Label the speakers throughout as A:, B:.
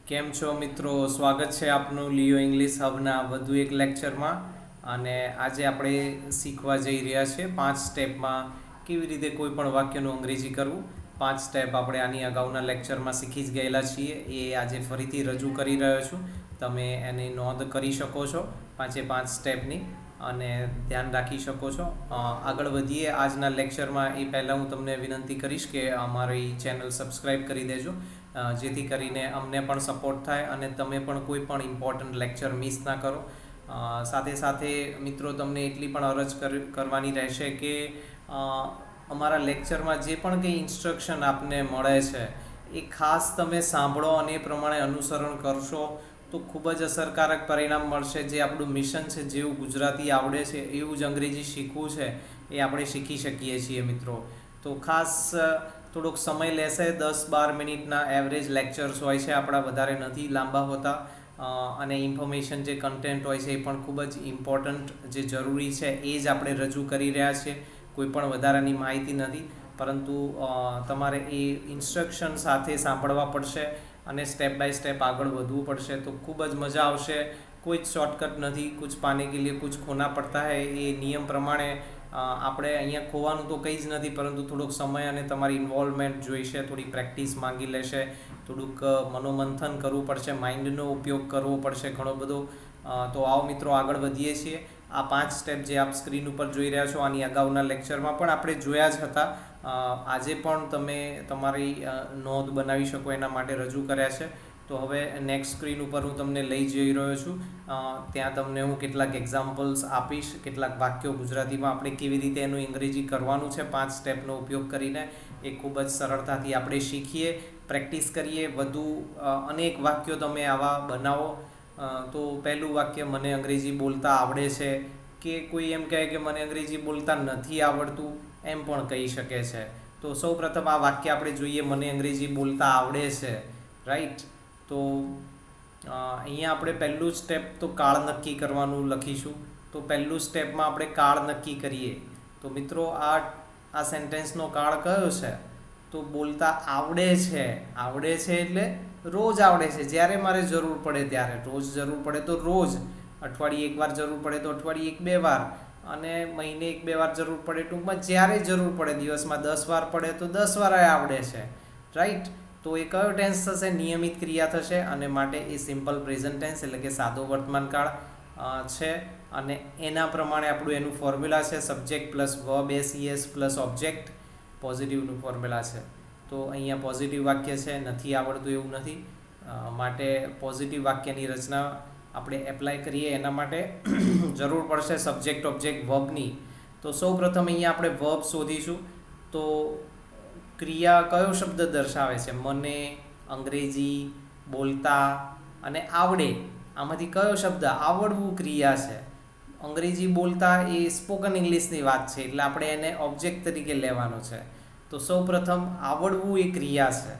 A: કેમ છો મિત્રો? સ્વાગત છે આપનું લિયો ઇંગ્લિશ હબના વધુ એક લેક્ચરમાં. અને આજે આપણે શીખવા જઈ રહ્યા છીએ 5 સ્ટેપમાં કેવી રીતે કોઈ પણ વાક્યનું અંગ્રેજી કરવું. 5 સ્ટેપ આપણે આની અગાઉના લેક્ચરમાં શીખી જ ગયેલા છીએ, એ આજે ફરીથી રજૂ કરી રહ્યો છું. તમે એની નોંધ કરી શકો છો 5 સ્ટેપની અને ધ્યાન રાખી શકો છો. આગળ વધીએ આજના લેક્ચરમાં એ પહેલાં હું તમને વિનંતી કરીશ કે અમારી ચેનલ સબસ્ક્રાઈબ કરી દેજો, જેથી કરીને અમને પણ સપોર્ટ થાય અને તમે પણ કોઈ પણ ઇમ્પોર્ટન્ટ લેક્ચર મિસ ના કરો. સાથે સાથે મિત્રો તમને એટલી પણ અરજ કરવાની રહેશે કે અમારા લેક્ચરમાં જે પણ કંઈ ઇન્સ્ટ્રક્શન આપને મળે છે એ ખાસ તમે સાંભળો અને એ પ્રમાણે અનુસરણ કરશો તો ખૂબ જ અસરકારક પરિણામ મળશે. જે આપણું મિશન છે, જેવું ગુજરાતી આવડે છે એવું જ અંગ્રેજી શીખવું છે એ આપણે શીખી શકીએ છીએ મિત્રો. તો ખાસ થોડોક સમય લેશે, 10-12 મિનિટના એવરેજ લેક્ચર્સ હોય છે આપણા, વધારે નથી લાંબા હોતા. અને ઇન્ફોર્મેશન જે કન્ટેન્ટ હોય છે એ પણ ખૂબ જ ઇમ્પોર્ટન્ટ, જે જરૂરી છે એ જ આપણે રજૂ કરી રહ્યા છીએ. કોઈ પણ વધારાની માહિતી નથી, પરંતુ તમારે એ ઇન્સ્ટ્રક્શન સાથે સાંભળવા પડશે અને સ્ટેપ બાય સ્ટેપ આગળ વધવું પડશે. તો ખૂબ જ મજા આવશે. કોઈ જ શોર્ટકટ નથી. કુછ પાને કે લીએ કુછ ખોના પડતા હૈ, એ નિયમ પ્રમાણે આપણે અહીંયા ખોવાનું તો કંઈ જ નથી, પરંતુ થોડોક સમય અને તમારી ઇન્વોલ્વમેન્ટ જોઈશે, થોડી પ્રેક્ટિસ માંગી લેશે, થોડુંક મનોમંથન કરવું પડશે, માઇન્ડનો ઉપયોગ કરવો પડશે ઘણો બધો. તો આવો મિત્રો આગળ વધીએ છીએ. આ 5 સ્ટેપ જે આપ સ્ક્રીન ઉપર જોઈ રહ્યા છો, આની અગાઉના લેક્ચરમાં પણ આપણે જોયા જ હતા. આજે પણ તમે તમારી નોંધ બનાવી શકો એના માટે રજૂ કર્યા છે. તો હવે નેક્સ્ટ સ્ક્રીન ઉપર હું તમને લઈ જઈ રહ્યો છું. ત્યાં તમને હું કેટલાક એક્ઝામ્પલ્સ આપીશ, કેટલાક વાક્યો ગુજરાતીમાં આપણે કેવી રીતે એનું અંગ્રેજી કરવાનું છે 5 સ્ટેપનો ઉપયોગ કરીને, એ ખૂબ જ સરળતાથી આપણે શીખીએ, પ્રેક્ટિસ કરીએ. વધુ અનેક વાક્યો તમે આવા બનાવો. તો પહેલું વાક્ય, મને અંગ્રેજી બોલતા આવડે છે, કે કોઈ એમ કહે કે મને અંગ્રેજી બોલતા નથી આવડતું, એમ પણ કહી શકે છે. તો સૌપ્રથમ આ વાક્ય આપણે જોઈએ, મને અંગ્રેજી બોલતા આવડે છે, રાઈટ. તો અહીંયા આપણે પહેલું સ્ટેપ તો કાળ નક્કી કરવાનું લખીશું. તો પહેલું સ્ટેપમાં આપણે કાળ નક્કી કરીએ. તો મિત્રો આ સેન્ટેન્સનો કાળ કયો છે? તો બોલતા આવડે છે. આવડે છે એટલે રોજ આવડે છે, જ્યારે મારે જરૂર પડે ત્યારે. રોજ જરૂર પડે તો રોજ, અઠવાડિયે 1 વાર જરૂર પડે તો અઠવાડિયે 1-2 વાર, અને મહિને 1-2 વાર જરૂર પડે, ટૂંકમાં જ્યારે જરૂર પડે, દિવસમાં 10 વાર પડે તો 10 વાર આવડે છે, રાઈટ. તો એ કયો ટેન્સ થશે? નિયમિત ક્રિયા થશે, અને માટે એ સિમ્પલ પ્રેઝન્ટ ટેન્સ એટલે કે સાદો વર્તમાનકાળ છે. અને એના પ્રમાણે આપણું એનું ફોર્મ્યુલા છે subject plus verb S plus object, પોઝિટિવનું ફોર્મ્યુલા છે. તો અહીંયા પોઝિટિવ વાક્ય છે, નથી આવડતું એવું નથી. માટે પોઝિટિવ વાક્યની રચના આપણે એપ્લાય કરીએ એના માટે જરૂર પડશે સબ્જેક્ટ ઓબ્જેક્ટ વર્બની. તો સૌપ્રથમ અહીંયા આપણે વર્બ શોધીશું. તો ક્રિયા કયો શબ્દ દર્શાવે છે? મને, અંગ્રેજી, બોલતા અને આવડે. આમાંથી કયો શબ્દ? આવડવું ક્રિયા છે. અંગ્રેજી બોલતા એ સ્પોકન ઇંગ્લિશની વાત છે, એટલે આપણે એને ઓબ્જેક્ટ તરીકે લેવાનો છે. તો સૌપ્રથમ આવડવું એ ક્રિયા છે,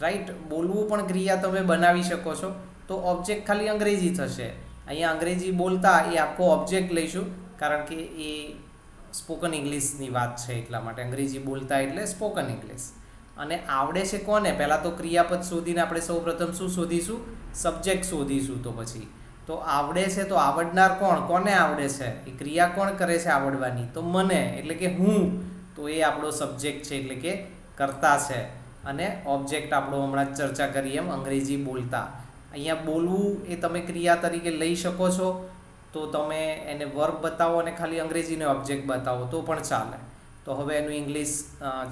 A: રાઈટ. બોલવું પણ ક્રિયા તમે બનાવી શકો છો. તો ઓબ્જેક્ટ ખાલી અંગ્રેજી થશે. અહીંયા અંગ્રેજી બોલતા એ આખો ઓબ્જેક્ટ લઈશું, કારણ કે એ સ્પોકન ઇંગ્લિશની વાત છે, એટલા માટે અંગ્રેજી બોલતા એટલે સ્પોકન ઇંગ્લિશ. અને આવડે છે કોને? પહેલાં તો ક્રિયાપદ શોધીને આપણે સૌપ્રથમ શું શોધીશું? સબ્જેક્ટ શોધીશું. તો પછી તો આવડે છે, તો આવડનાર કોણ? કોને આવડે છે? એ ક્રિયા કોણ કરે છે આવડવાની? તો મને, એટલે કે હું. તો એ આપણો સબ્જેક્ટ છે, એટલે કે કર્તા છે. અને ઓબ્જેક્ટ આપણો હમણાં ચર્ચા કરી એમ અંગ્રેજી બોલતા. અહીંયા બોલવું એ તમે ક્રિયા તરીકે લઈ શકો છો. તો તમે એને વર્બ બતાવો અને ખાલી અંગ્રેજીને ઓબ્જેક્ટ બતાવો તો પણ ચાલે. તો હવે એનું ઇંગ્લિશ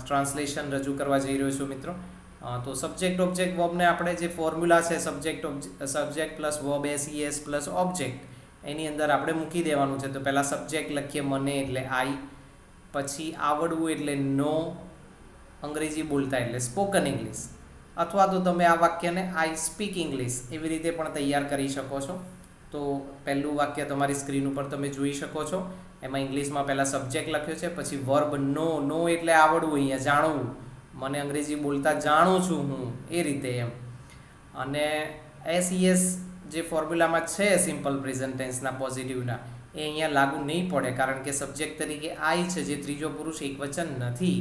A: ટ્રાન્સલેશન રજૂ કરવા જઈ રહ્યો છું મિત્રો. તો સબ્જેક્ટ ઓબ્જેક્ટ વર્બને આપણે જે ફોર્મ્યુલા છે subject plus verb S plus object, એની અંદર આપણે મૂકી દેવાનું છે. તો પહેલાં સબ્જેક્ટ લખીએ મને એટલે આઈ, પછી આવડવું એટલે નો, અંગ્રેજી બોલતા એટલે સ્પોકન ઇંગ્લિશ. અથવા તો તમે આ વાક્યને આઈ સ્પીક ઇંગ્લિશ એવી રીતે પણ તૈયાર કરી શકો છો. તો પહેલું વાક્ય તમારી સ્ક્રીન ઉપર તમે જોઈ શકો છો. એમાં ઇંગ્લિશમાં પહેલાં સબ્જેક્ટ લખ્યો છે, પછી વર્બ નો એટલે આવડવું, અહીંયા જાણવું, મને અંગ્રેજી બોલતા જાણું છું હું, એ રીતે એમ. અને એસ જે ફોર્મ્યુલામાં છે સિમ્પલ પ્રેઝન્ટ ટેન્સના પોઝિટિવના, એ અહીંયા લાગુ નહીં પડે, કારણ કે સબ્જેક્ટ તરીકે આઈ છે, જે ત્રીજો પુરુષ એકવચન નથી.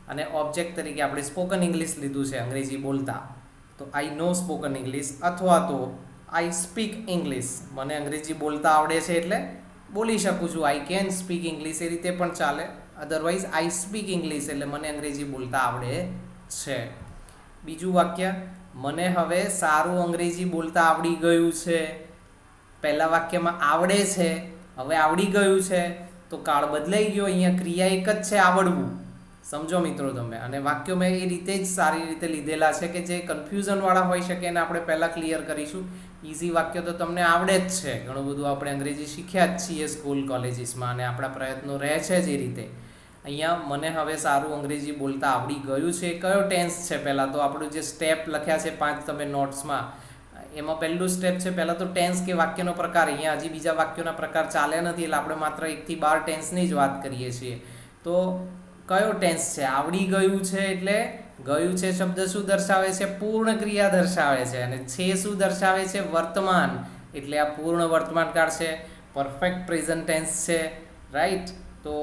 A: અને ઓબ્જેક્ટ તરીકે આપણે સ્પોકન ઇંગ્લિશ લીધું છે, અંગ્રેજી બોલતા. તો આઈ નો સ્પોકન ઇંગ્લિશ, અથવા તો આઈ સ્પીક ઇંગ્લિશ, મને અંગ્રેજી બોલતા આવડે છે એટલે બોલી શકું છું. આઈ કેન સ્પીક ઇંગ્લિશ એ રીતે પણ ચાલે. અધરવાઇઝ આઈ સ્પીક ઇંગ્લિશ એટલે મને અંગ્રેજી બોલતા આવડે છે. બીજું વાક્ય, મને હવે સારું અંગ્રેજી બોલતા આવડી ગયું છે. પહેલા વાક્યમાં આવડે છે, હવે આવડી ગયું છે, તો કાળ બદલાઈ ગયો. અહીંયા ક્રિયા એક જ છે, આવડવું. સમજો મિત્રો તમે. અને વાક્યો મેં એ રીતે જ સારી રીતે લીધેલા છે કે જે કન્ફ્યુઝનવાળા હોઈ શકે એને આપણે પહેલાં ક્લિયર કરીશું. ઇઝી વાક્ય તો તમને આવડે જ છે, ઘણું બધું આપણે અંગ્રેજી શીખ્યા જ છીએ સ્કૂલ કોલેજીસમાં, અને આપણા પ્રયત્નો રહે છે જ એ રીતે. અહીંયા મને હવે સારું અંગ્રેજી બોલતા આવડી ગયું છે, કયો ટેન્સ છે? પહેલાં તો આપણું જે સ્ટેપ લખ્યા છે 5 તમે નોટ્સમાં, એમાં પહેલું સ્ટેપ છે પહેલાં તો ટેન્સ કે વાક્યનો પ્રકાર. અહીંયા હજી બીજા વાક્યોના પ્રકાર ચાલ્યા નથી, એટલે આપણે માત્ર 1 થી 12 ટેન્સની જ વાત કરીએ છીએ. તો કયો ટેન્સ છે? આવડી ગયું છે એટલે ગયું છે શબ્દ શું દર્શાવે છે? પૂર્ણ ક્રિયા દર્શાવે છે. અને છે શું દર્શાવે છે? વર્તમાન, એટલે આ પૂર્ણ વર્તમાન કાળ છે. પરફેક્ટ પ્રેઝન્ટ ટેન્સ છે, રાઈટ? તો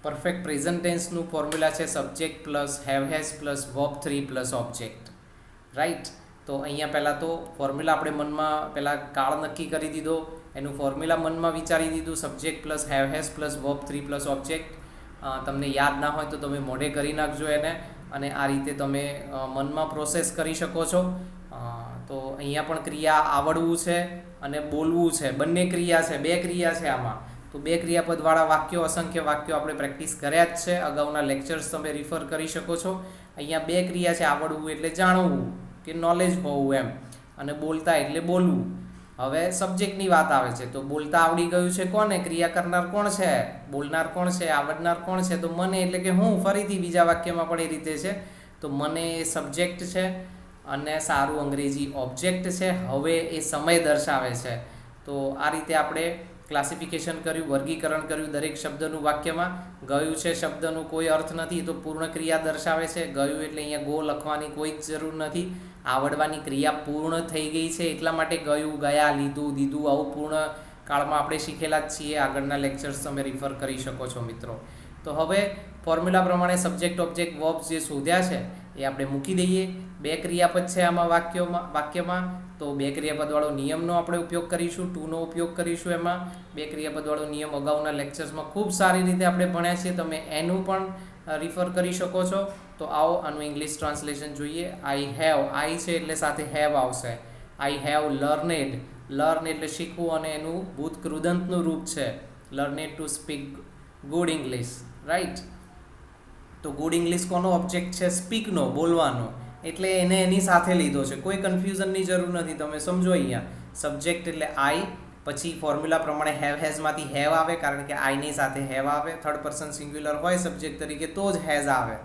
A: પરફેક્ટ પ્રેઝન્ટ ટેન્સનું ફોર્મ્યુલા છે subject plus have has plus verb 3 plus object, right? તો અહીંયા પહેલાં તો ફોર્મ્યુલા આપણે મનમાં પહેલાં કાળ નક્કી કરી દીધો, એનું ફોર્મ્યુલા મનમાં વિચારી દીધું, subject plus have has plus verb 3 plus object. તમને યાદ ના હોય તો તમે મોઢે કરી નાખજો એને, અને આ રીતે તમે મનમાં પ્રોસેસ કરી શકો છો. તો અહીંયા પણ ક્રિયા આવડવું છે અને બોલવું છે, બંને ક્રિયા છે, 2 ક્રિયા છે આમાં. તો 2 ક્રિયાપદવાળા વાક્યો, અસંખ્ય વાક્યો આપણે પ્રેક્ટિસ કર્યા જ છે. અગાઉના લેક્ચર્સ તમે રિફર કરી શકો છો. અહીંયા 2 ક્રિયા છે, આવડવું એટલે જાણવું કે નોલેજ હોવું એમ, અને બોલતા એટલે બોલવું. હવે સબ્જેક્ટની વાત આવે છે, તો બોલતા આવડી ગયું છે કોને? ક્રિયા કરનાર કોણ છે? બોલનાર કોણ છે? આવડનાર કોણ છે? તો મને, એટલે કે હું. ફરીથી બીજા વાક્યમાં પણ એ રીતે છે. તો મને એ સબ્જેક્ટ છે અને સારું અંગ્રેજી ઓબ્જેક્ટ છે. હવે એ સમય દર્શાવે છે. તો આ રીતે આપણે ક્લાસિફિકેશન કર્યું, વર્ગીકરણ કર્યું દરેક શબ્દનું વાક્યમાં. ગયું છે શબ્દનું કોઈ અર્થ નથી, તો પૂર્ણ ક્રિયા દર્શાવે છે. ગયું એટલે અહીંયા ગો લખવાની કોઈ જ જરૂર નથી. આવડવાની ક્રિયા પૂર્ણ થઈ ગઈ છે એટલા માટે ગયું, ગયા, લીધું, દીધું, આવું પૂર્ણ કાળમાં આપણે શીખેલા જ છીએ. આગળના લેક્ચર્સ તમે રિફર કરી શકો છો મિત્રો. તો હવે ફોર્મ્યુલા પ્રમાણે સબ્જેક્ટ ઓબ્જેક્ટ વર્બ્સ જે શોધ્યા છે એ આપણે મૂકી દઈએ. 2 ક્રિયાપદ છે આમાં વાક્યમાં. તો 2 ક્રિયાપદવાળો નિયમનો આપણે ઉપયોગ કરીશું, ટુનો ઉપયોગ કરીશું. એમાં 2 ક્રિયાપદવાળો નિયમ અગાઉના લેક્ચર્સમાં ખૂબ સારી રીતે આપણે ભણ્યા છીએ. તમે એનું પણ રિફર કરી શકો છો. તો આવો આનું ઇંગ્લિશ ટ્રાન્સલેશન જોઈએ. આઈ હેવ, આઈ છે એટલે સાથે હેવ આવશે. આઈ હેવ લર્નેડ, લર્ન એટલે શીખવું, અને એનું ભૂત કૃદંતનું રૂપ છે learned to speak good English, right? તો ગુડ ઇંગ્લિશ કોનો ઓબ્જેક્ટ છે? સ્પીકનો, બોલવાનો. એટલે એને એની સાથે લીધો છે, કોઈ કન્ફ્યુઝનની જરૂર નથી. તમે સમજો અહીંયા સબ્જેક્ટ એટલે આઈ, પછી ફોર્મ્યુલા પ્રમાણે હેવ હેઝમાંથી હેવ આવે, કારણ કે આઈની સાથે હેવ આવે. 3rd પર્સન સિંગ્યુલર હોય સબ્જેક્ટ તરીકે તો જ હેઝ આવે,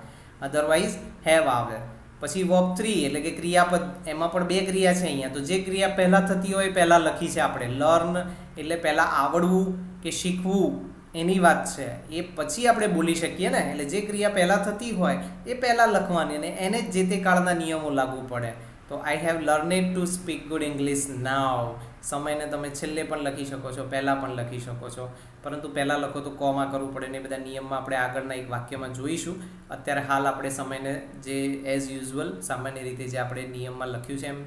A: અધરવાઇઝ હેવ આવે. પછી વર્બ 3 એટલે કે ક્રિયાપદ, એમાં પણ 2 ક્રિયા છે અહીંયા. તો જે ક્રિયા પહેલાં થતી હોય પહેલાં લખી છે આપણે. લર્ન એટલે પહેલાં આવડવું કે શીખવું એની વાત છે, એ પછી આપણે બોલી શકીએ ને. એટલે જે ક્રિયા પહેલાં થતી હોય એ પહેલાં લખવાની, અને એને જ જે તે કાળના નિયમો લાગુ પડે. તો I have learned to speak good English now. સમયને તમે છેલ્લે પણ લખી શકો છો, પહેલાં પણ લખી શકો છો, પરંતુ પહેલાં લખો તો કોમાં કરવું પડે ને. બધા નિયમમાં આપણે આગળના એક વાક્યમાં જોઈશું. અત્યારે હાલ આપણે સમયને જે એઝ યુઝ્યુઅલ સામાન્ય રીતે જે આપણે નિયમમાં લખ્યું છે એમ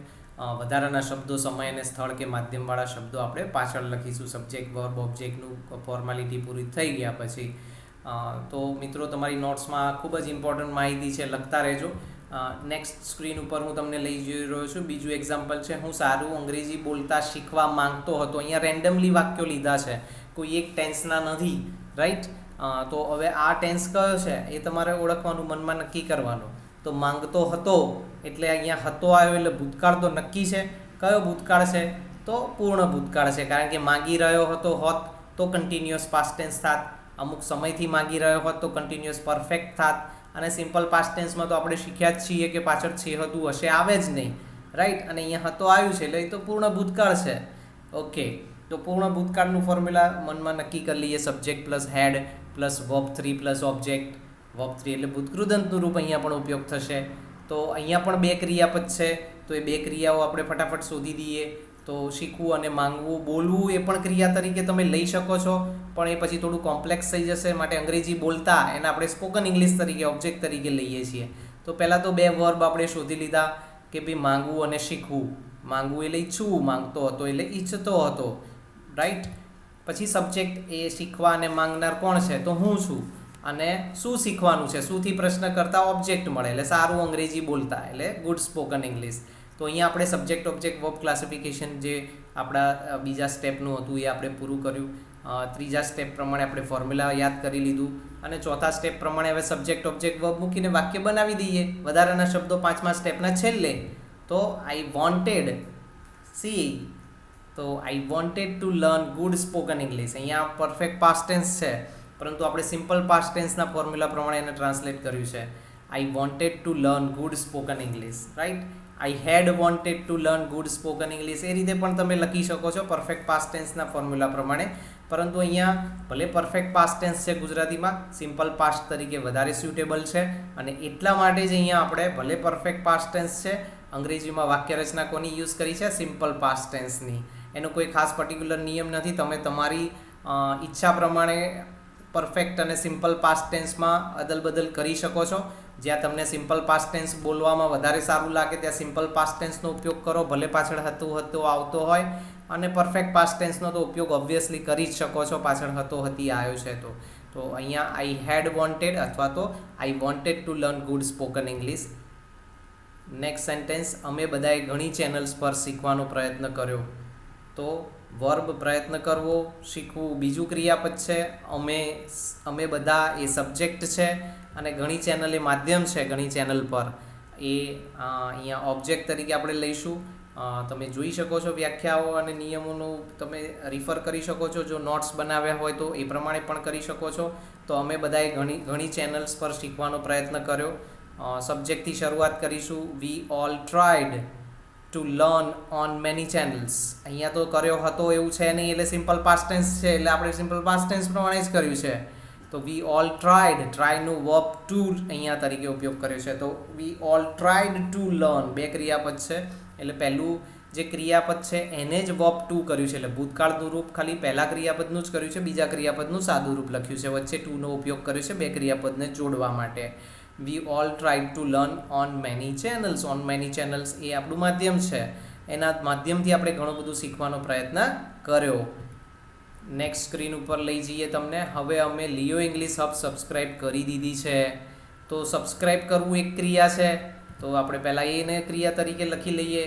A: વધારાના શબ્દો, સમય અને સ્થળ કે માધ્યમવાળા શબ્દો આપણે પાછળ લખીશું. સબ્જેક્ટ વર્બ ઓબ્જેક્ટનું ફોર્માલિટી પૂરી થઈ ગયા પછી. તો મિત્રો તમારી નોટ્સમાં ખૂબ જ ઇમ્પોર્ટન્ટ માહિતી છે, લખતા રહેજો. નેક્સ્ટ સ્ક્રીન ઉપર હું તમને લઈ જઈ રહ્યો છું. બીજું એક્ઝામ્પલ છે, હું સારું અંગ્રેજી બોલતા શીખવા માંગતો હતો. અહીંયા રેન્ડમલી વાક્યો લીધા છે, કોઈ એક ટેન્સના નથી, રાઈટ? તો હવે આ ટેન્સ કયો છે એ તમારે ઓળખવાનું, મનમાં નક્કી કરવાનું. તો માંગતો હતો એટલે અહીંયા હતો આવ્યો એટલે ભૂતકાળ તો નક્કી છે. કયો ભૂતકાળ છે? તો પૂર્ણ ભૂતકાળ છે, કારણ કે માંગી રહ્યો હતો હોત તો કન્ટિન્યુઅસ પાસ્ટ ટેન્સ થાત. અમુક સમયથી માંગી રહ્યો હોત તો કન્ટિન્યુઅસ પરફેક્ટ થાત. અને સિમ્પલ પાસ્ટ ટેન્સમાં તો આપણે શીખ્યા જ છીએ કે પાછળ છે હતું હશે આવે જ નહીં, રાઈટ? અને અહીંયા હતો આવ્યું છે એટલે એ તો પૂર્ણ ભૂતકાળ છે. ઓકે, તો પૂર્ણ ભૂતકાળનું ફોર્મ્યુલા મનમાં નક્કી કરી લઈએ. Subject plus had plus verb 3 plus object. Verb 3 એટલે ભૂતકૃદંતનું રૂપ અહીંયા પણ ઉપયોગ થશે. તો અહીંયા પણ 2 ક્રિયાપદ છે, તો એ 2 ક્રિયાઓ આપણે ફટાફટ શોધી દઈએ. તો શીખવું અને માંગવું, બોલવું એ પણ ક્રિયા તરીકે તમે લઈ શકો છો, પણ એ પછી થોડું કોમ્પ્લેક્સ થઈ જશે. માટે અંગ્રેજી બોલતા એને આપણે સ્પોકન ઇંગ્લિશ તરીકે ઓબ્જેક્ટ તરીકે લઈએ છીએ. તો પહેલાં તો 2 વર્બ આપણે શોધી લીધા. કે ભાઈ માંગવું અને શીખવું. માંગવું એટલે ઈચ્છવું, માંગતો હતો એટલે ઈચ્છતો હતો, રાઈટ. પછી સબ્જેક્ટ એ શીખવા અને માંગનાર કોણ છે તો હું છું. અને શું શીખવાનું છે, શુંથી પ્રશ્ન કરતા ઓબ્જેક્ટ મળે એટલે સારું અંગ્રેજી બોલતા એટલે ગુડ સ્પોકન ઇંગ્લિશ. તો અહીંયા આપણે સબ્જેક્ટ ઓબ્જેક્ટ વર્બ ક્લાસિફિકેશન જે આપણા બીજા સ્ટેપનું હતું એ આપણે પૂરું કર્યું. ત્રીજા સ્ટેપ પ્રમાણે આપણે ફોર્મ્યુલા યાદ કરી લીધું અને ચોથા સ્ટેપ પ્રમાણે હવે સબ્જેક્ટ ઓબ્જેક્ટ વર્બ મૂકીને વાક્ય બનાવી દઈએ. વધારાના શબ્દો પાંચમા સ્ટેપના છેલ્લે. તો આઈ વોન્ટેડ તો આઈ wanted to learn good spoken English. અહીંયા પરફેક્ટ પાસ્ટ ટેન્સ છે પરંતુ આપણે સિમ્પલ પાસ્ટ ટેન્સના ફોર્મ્યુલા પ્રમાણે એને ટ્રાન્સલેટ કર્યું છે. I wanted to learn good spoken English, right. I had wanted to learn good spoken English એ રીતે પણ તમે લખી શકો છો પરફેક્ટ પાસ્ટ ટેન્સના ફોર્મ્યુલા પ્રમાણે. પરંતુ અહીંયા ભલે પરફેક્ટ પાસ્ટ ટેન્સ છે ગુજરાતીમાં, સિમ્પલ પાસ્ટ તરીકે વધારે સ્યુટેબલ છે અને એટલા માટે જ અહીંયા આપણે ભલે પરફેક્ટ પાસ્ટ ટેન્સ છે, અંગ્રેજીમાં વાક્ય રચના કોની યુઝ કરી છે, સિમ્પલ પાસ્ટ ટેન્સની. એનો કોઈ ખાસ પર્ટિક્યુલર નિયમ નથી. તમે તમારી ઈચ્છા પ્રમાણે પરફેક્ટ અને સિમ્પલ પાસ્ટ ટેન્સમાં અદલ બદલ કરી શકો છો. જ્યાં તમને સિમ્પલ પાસ્ટ ટેન્સ બોલવામાં વધારે સારું લાગે ત્યાં સિમ્પલ પાસ્ટ ટેન્સનો ઉપયોગ કરો, ભલે પાછળ હતું આવતો હોય. અને પરફેક્ટ પાસ્ટ ટેન્સનો તો ઉપયોગ ઓબ્વિયસલી કરી જ શકો છો, પાછળ હતી આવ્યો છે તો અહીંયા આઈ હેડ વોન્ટેડ અથવા તો આઈ wanted to learn good spoken English. Next sentence, અમે બધાએ ઘણી ચેનલ્સ પર શીખવાનો પ્રયત્ન કર્યો. તો વર્બ પ્રયત્ન કરવો, શીખવું બીજું ક્રિયાપદ છે. અમે બધા એ સબ્જેક્ટ છે અને ઘણી ચેનલ એ માધ્યમ છે. ઘણી ચેનલ પર એ અહીંયા ઓબ્જેક્ટ તરીકે આપણે લઈશું. તમે જોઈ શકો છો વ્યાખ્યાઓ અને નિયમોનું તમે રિફર કરી શકો છો. જો નોટ્સ બનાવ્યા હોય તો એ પ્રમાણે પણ કરી શકો છો. તો અમે બધાએ ઘણી ચેનલ્સ પર શીખવાનો પ્રયત્ન કર્યો. સબ્જેક્ટથી શરૂઆત કરીશું. વી all tried to learn on many channels. અહીંયા તો કર્યો હતો એવું છે નહીં એટલે સિમ્પલ પાસ્ટ ટેન્સ છે એટલે આપણે સિમ્પલ પાસ્ટ ટેન્સ પ્રમાણે જ કર્યું છે. તો વી ઓલ ટ્રાઈડ, ટ્રાયનું વર્બ ટુ અહીંયા તરીકે ઉપયોગ કર્યો છે. તો we all tried to learn, બે ક્રિયાપદ છે એટલે પહેલું જે ક્રિયાપદ છે એને જ વર્બ ટુ કર્યું છે એટલે ભૂતકાળનું રૂપ ખાલી પહેલા ક્રિયાપદનું જ કર્યું છે, બીજા ક્રિયાપદનું સાદું રૂપ લખ્યું છે. વચ્ચે ટુનો ઉપયોગ કર્યો છે બે ક્રિયાપદને જોડવા માટે. We all tried to learn on many channels. On many channels એ આપણું માધ્યમ છે, એના માધ્યમથી આપણે ઘણું બધું શીખવાનો પ્રયત્ન કર્યો. નેક્સ્ટ સ્ક્રીન ઉપર લઈ જઈએ તમને. હવે અમે લિયો ઇંગ્લિશ હબ સબસ્ક્રાઈબ કરી દીધી છે. તો સબસ્ક્રાઈબ કરવું એક ક્રિયા છે તો આપણે પહેલાં એને ક્રિયા તરીકે લખી લઈએ.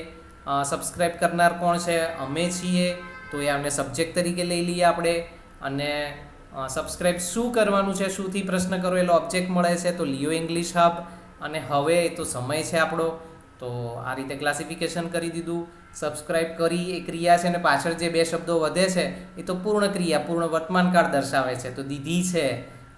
A: સબસ્ક્રાઈબ કરનાર કોણ છે, અમે છીએ તો એ આપણે સબ્જેક્ટ તરીકે લઈ લઈએ આપણે. અને સબસ્ક્રાઈબ શું કરવાનું છે, શુંથી પ્રશ્ન કરો એટલે ઓબ્જેક્ટ મળે છે તો લિયો ઇંગ્લિશ હબ. અને હવે એ તો સમય છે આપણો. તો આ રીતે ક્લાસિફિકેશન કરી દીધું. સબસ્ક્રાઈબ કરી એ ક્રિયા છે અને પાછળ જે બે શબ્દો વધે છે એ તો પૂર્ણ ક્રિયા, પૂર્ણ વર્તમાનકાળ દર્શાવે છે. તો દીધી છે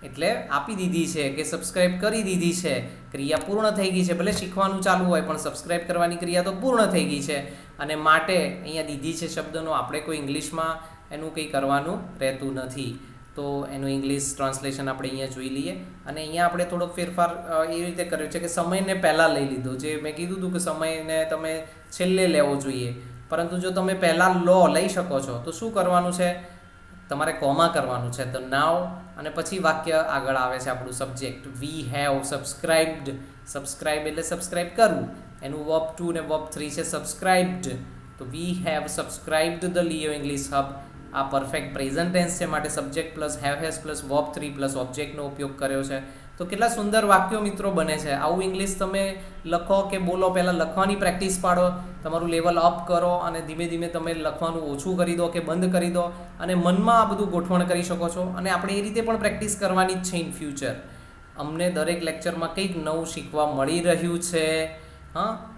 A: એટલે આપી દીધી છે કે સબસ્ક્રાઈબ કરી દીધી છે, ક્રિયા પૂર્ણ થઈ ગઈ છે. ભલે શીખવાનું ચાલુ હોય પણ સબસ્ક્રાઈબ કરવાની ક્રિયા તો પૂર્ણ થઈ ગઈ છે. અને માટે અહીંયા દીધી છે શબ્દનો આપણે કોઈ ઇંગ્લિશમાં એનું કંઈ કરવાનું રહેતું નથી. તો એનું ઇંગ્લિશ ટ્રાન્સલેશન આપણે અહીંયા જોઈ લઈએ. અને અહીંયા આપણે થોડોક ફેરફાર એ રીતે કર્યો છે કે સમયને પહેલાં લઈ લીધો. જે મેં કીધું હતું કે સમયને તમે છેલ્લે લેવો જોઈએ, પરંતુ જો તમે પહેલાં લઈ શકો છો તો શું કરવાનું છે, તમારે કોમા કરવાનું છે. તો નાવ અને પછી વાક્ય આગળ આવે છે આપણું subject. We have subscribed. Subscribe એટલે સબસ્ક્રાઇબ કરવું, એનું વર્બ 2 ને વર્બ 3 છે સબસ્ક્રાઇબ્ડ. તો we have subscribed the Leo English Hub. આ પરફેક્ટ પ્રેઝન્ટ ટેન્સ છે માટે subject plus have has plus verb 3 plus ઓબ્જેક્ટનો ઉપયોગ કર્યો છે. તો કેટલા સુંદર વાક્યો મિત્રો બને છે. આવું ઇંગ્લિશ તમે લખો કે બોલો, પહેલાં લખવાની પ્રેક્ટિસ પાડો, તમારું લેવલ અપ કરો અને ધીમે ધીમે તમે લખવાનું ઓછું કરી દો કે બંધ કરી દો અને મનમાં આ બધું ગોઠવણ કરી શકો છો. અને આપણે એ રીતે પણ પ્રેક્ટિસ કરવાની જ છે ઇન ફ્યુચર. અમને દરેક લેક્ચરમાં કંઈક નવું શીખવા મળી રહ્યું છે.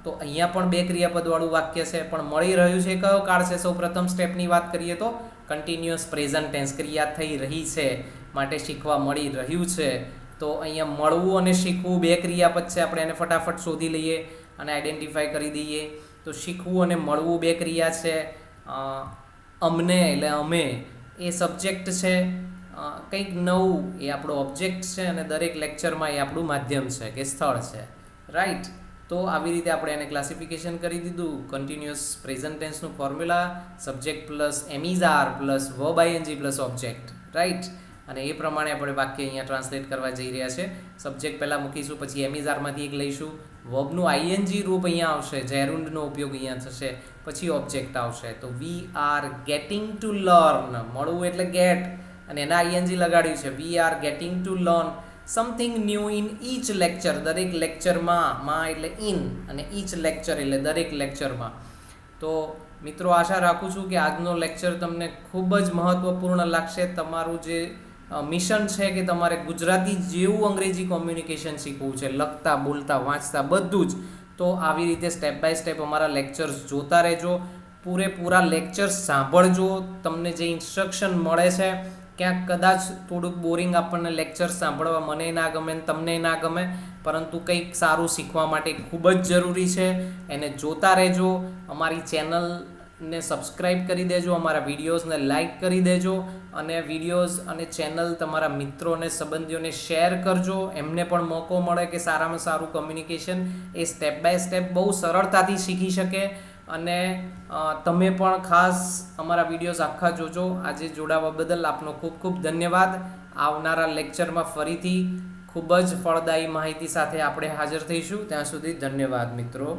A: તો અહીંયા પણ બે ક્રિયાપદવાળું વાક્ય છે, પણ મળી રહ્યું છે કયો કાળ છે? સૌ પ્રથમ સ્ટેપની વાત કરીએ તો કન્ટિન્યુઅસ પ્રેઝન્ટ ટેન્સ, ક્રિયા થઈ રહી છે માટે શીખવા મળી રહ્યું છે. તો અહીંયા મળવું અને શીખવું બે ક્રિયાપદ છે, આપણે એને ફટાફટ શોધી લઈએ અને આઈડેન્ટિફાઈ કરી દઈએ. તો શીખવું અને મળવું બે ક્રિયા છે. અમને એટલે અમે એ સબ્જેક્ટ છે, કંઈક નવું એ આપણો ઓબ્જેક્ટ છે અને દરેક લેક્ચરમાં એ આપણું માધ્યમ છે કે સ્થળ છે. રાઈટ. તો આવી રીતે આપણે એને ક્લાસિફિકેશન કરી દીધું. કન્ટિન્યુઅસ પ્રેઝન્ટ ટેન્સનું formula subject plus am is are plus verb ING plus object. Right. અને એ પ્રમાણે આપણે વાક્ય અહીંયા ટ્રાન્સલેટ કરવા જઈ રહ્યા છે. સબ્જેક્ટ પહેલાં મૂકીશું, પછી એમિઝારમાંથી એક લઈશું, વર્બનું આઈએનજી રૂપ અહીંયા આવશે, જેરુન્ડનો ઉપયોગ અહીંયા થશે, પછી ઓબ્જેક્ટ આવશે. તો we are getting to learn, મળવું એટલે ગેટ અને એના આઈએનજી લગાડ્યું છે. We are getting to learn something new in each lecture, દરેક લેક્ચરમાં, માં એટલે ઇન અને ઈચ લેક્ચર એટલે દરેક લેક્ચરમાં. તો મિત્રો આશા રાખું છું કે આજનો લેક્ચર તમને ખૂબ જ મહત્ત્વપૂર્ણ લાગશે. તમારું જે મિશન છે કે તમારે ગુજરાતી જેવું અંગ્રેજી કોમ્યુનિકેશન શીખવું છે, લખતા, બોલતા, વાંચતા બધું જ. તો આવી રીતે સ્ટેપ બાય સ્ટેપ અમારા લેક્ચર્સ જોતા રહેજો, પૂરેપૂરા લેક્ચર્સ સાંભળજો. તમને જે ઇન્સ્ટ્રક્શન મળે છે, ક્યાંક કદાચ થોડુંક બોરિંગ આપણને લેક્ચર્સ સાંભળવા મને ના ગમે, તમને ના ગમે, પરંતુ કંઈક સારું શીખવા માટે ખૂબ જ જરૂરી છે. એને જોતા રહેજો. અમારી ચેનલને સબસ્ક્રાઈબ કરી દેજો, અમારા વિડીયોઝને લાઈક કરી દેજો અને વિડીયોઝ અને ચેનલ તમારા મિત્રો અને સંબંધીઓને શેર કરજો. એમને પણ મોકો મળે કે સારામાં સારું કમ્યુનિકેશન એ સ્ટેપ બાય સ્ટેપ બહુ સરળતાથી શીખી શકે. અને તમે પણ ખાસ અમારા વિડીયોઝ આખા જોજો. આજે જોડાવા બદલ આપનો ખૂબ ખૂબ ધન્યવાદ. આવનારા લેક્ચરમાં ફરીથી ખૂબ જ ફળદાયી માહિતી સાથે આપણે હાજર થઈશું. ત્યાં સુધી ધન્યવાદ મિત્રો.